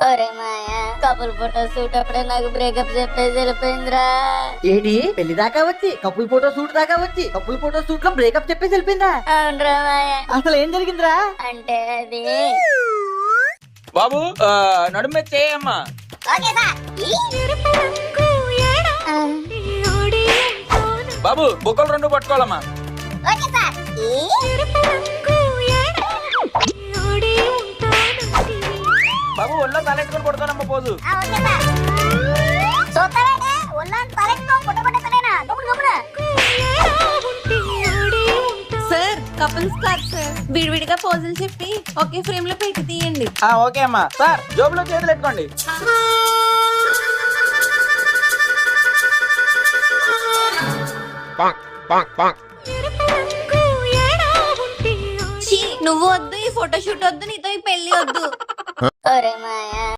ఒరే మాయా couple photo shoot అప్పుడే నాకు బ్రేకప్ చెప్పేసి వెళ్ళిపోయిందిరా. ఏంటి పెళ్లి దాకా వచ్చి కపుల్ ఫోటో షూట్ దాకా వచ్చి కపుల్ ఫోటో షూట్ లో బ్రేకప్ చెప్పేసి వెళ్ళిపోయిందా? అవునరా మాయా. అసలు ఏం జరిగిందిరా? అంటే అది బాబు నడుము మీద చేయమ్మా. బాబు బుక్కలు రెండు పట్టుకోవాలమ్మా. బాబు ఒళ్ళో తలెట్టుకొని కొడతానమ్మా పోజు. సార్ కపుల్స్ కాదు సార్, విడివిడిగా పోజులు చెప్పి ఒకే ఫ్రేమ్ లో పెట్టి తీయండి. ఓకే అమ్మా. సార్ జోబులో చేతులు పెట్టుకోండి. ఛీ, నువ్వు వద్దు, ఈ ఫోటోషూట్ వద్దు, నీతో ఈ పెళ్లి వద్దు. ఒరే మాయా